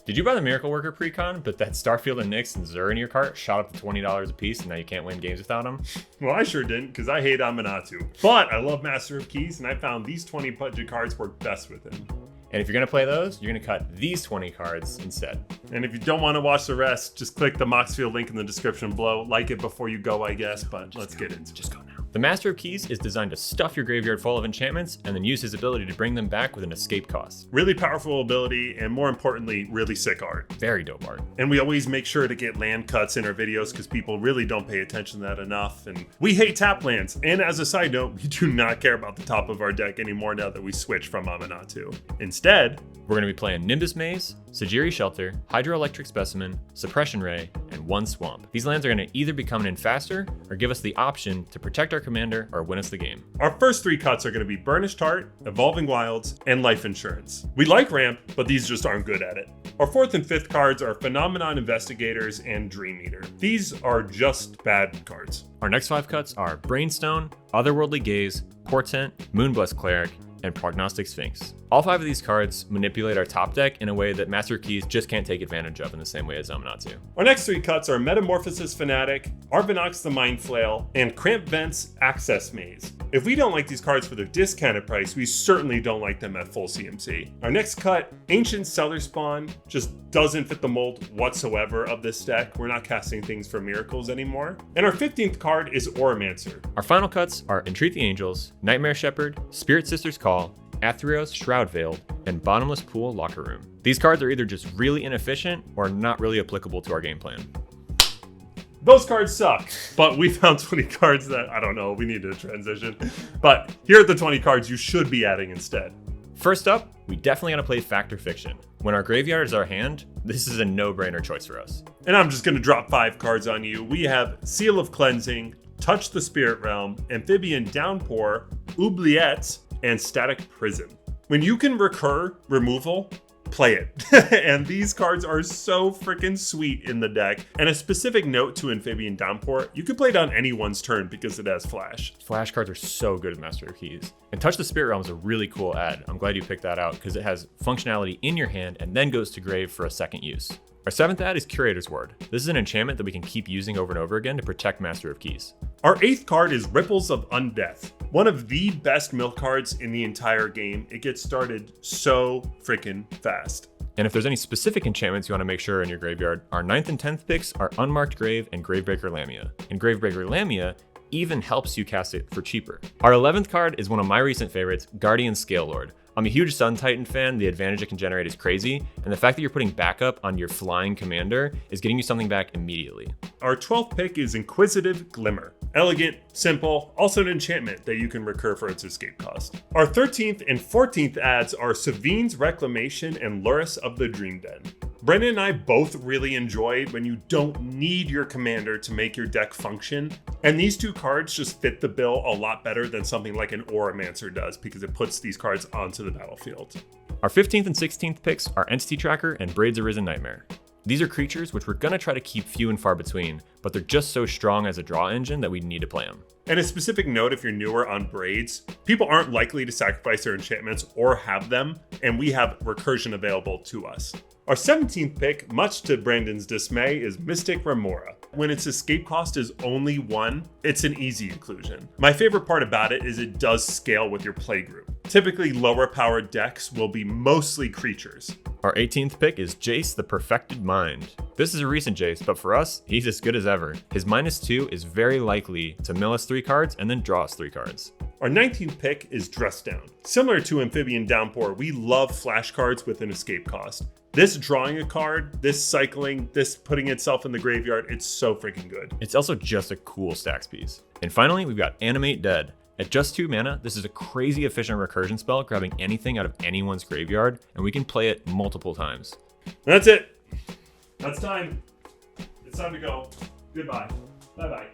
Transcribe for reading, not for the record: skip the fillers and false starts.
Did you buy the Miracle Worker Precon, but that Starfield and Nyx and Zur in your cart shot up to $20 a piece and now you can't win games without them? Well, I sure didn't, because I hate Aminatou. But I love Master of Keys, and I found these 20 budget cards work best with him. And if you're going to play those, you're going to cut these 20 cards instead. And if you don't want to watch the rest, just click the Moxfield link in the description below. Like it before you go, I guess, but let's get into it. Just go now. The Master of Keys is designed to stuff your graveyard full of enchantments and then use his ability to bring them back with an escape cost. Really powerful ability, and more importantly, really sick art. Very dope art. And we always make sure to get land cuts in our videos because people really don't pay attention to that enough. And we hate tap lands. And as a side note, we do not care about the top of our deck anymore now that we switched from Aminatou. Instead, we're going to be playing Nimbus Maze, Sajiri Shelter, Hydroelectric Specimen, Suppression Ray, and one Swamp. These lands are going to either be coming in faster or give us the option to protect our commander or win us the game. Our first 3 cuts are going to be Burnished Heart, Evolving Wilds, and Life Insurance. We like Ramp, but these just aren't good at it. Our 4th and 5th cards are Phenomenon Investigators and Dream Eater. These are just bad cards. Our next 5 cuts are Brainstone, Otherworldly Gaze, Portent, Moonblessed Cleric, and Prognostic Sphinx. All 5 of these cards manipulate our top deck in a way that Master of Keys just can't take advantage of in the same way as Aminatou. Our next 3 cuts are Metamorphosis Fanatic, Arvinox the Mind Flail, and Cramp Vents Access Maze. If we don't like these cards for their discounted price, we certainly don't like them at full CMC. Our next cut, Ancient Cellar Spawn, just doesn't fit the mold whatsoever of this deck. We're not casting things for miracles anymore. And our 15th card is Oromancer. Our final cuts are Entreat the Angels, Nightmare Shepherd, Spirit Sister's Call, Athreos Shroud Veiled, and Bottomless Pool Locker Room. These cards are either just really inefficient or not really applicable to our game plan. Those cards suck, but we found 20 cards that, I don't know, we need to transition. But here are the 20 cards you should be adding instead. First up, we definitely gotta play Fact or Fiction. When our graveyard is our hand, this is a no-brainer choice for us. And I'm just gonna drop 5 cards on you. We have Seal of Cleansing, Touch the Spirit Realm, Amphibian Downpour, Oubliettes, and Static Prison. When you can recur removal, play it. And these cards are so freaking sweet in the deck. And a specific note to Amphibian Downpour, you can play it on anyone's turn because it has flash. Flash cards are so good in Master of Keys. And Touch the Spirit Realm is a really cool add. I'm glad you picked that out because it has functionality in your hand and then goes to grave for a second use. Our 7th add is Curator's Ward. This is an enchantment that we can keep using over and over again to protect Master of Keys. Our 8th card is Ripples of Undeath. One of the best mill cards in the entire game. It gets started so freaking fast. And if there's any specific enchantments you want to make sure are in your graveyard, our 9th and 10th picks are Unmarked Grave and Gravebreaker Lamia. And Gravebreaker Lamia even helps you cast it for cheaper. Our 11th card is one of my recent favorites, Guardian Scale Lord. I'm a huge Sun Titan fan, the advantage it can generate is crazy, and the fact that you're putting backup on your flying commander is getting you something back immediately. Our 12th pick is Inquisitive Glimmer. Elegant, simple, also an enchantment that you can recur for its escape cost. Our 13th and 14th adds are Savine's Reclamation and Luris of the Dream Den. Brendan and I both really enjoy when you don't need your commander to make your deck function, and these 2 cards just fit the bill a lot better than something like an Oromancer does because it puts these cards onto the battlefield. Our 15th and 16th picks are Entity Tracker and Braids Arisen Nightmare. These are creatures which we're gonna try to keep few and far between, but they're just so strong as a draw engine that we need to play them. And a specific note if you're newer on Braids, people aren't likely to sacrifice their enchantments or have them, and we have recursion available to us. Our 17th pick, much to Brandon's dismay, is Mystic Remora. When its escape cost is only 1, it's an easy inclusion. My favorite part about it is it does scale with your play group. Typically, lower powered decks will be mostly creatures. Our 18th pick is Jace the Perfected Mind. This is a recent Jace, but for us, he's as good as ever. His -2 is very likely to mill us 3 cards and then draw us 3 cards. Our 19th pick is Dress Down. Similar to Amphibian Downpour, we love flash cards with an escape cost. This drawing a card, this cycling, this putting itself in the graveyard, it's so freaking good. It's also just a cool stacks piece. And finally, we've got Animate Dead. At just 2 mana, this is a crazy efficient recursion spell, grabbing anything out of anyone's graveyard, and we can play it multiple times. That's it. That's time. It's time to go. Goodbye. Bye-bye.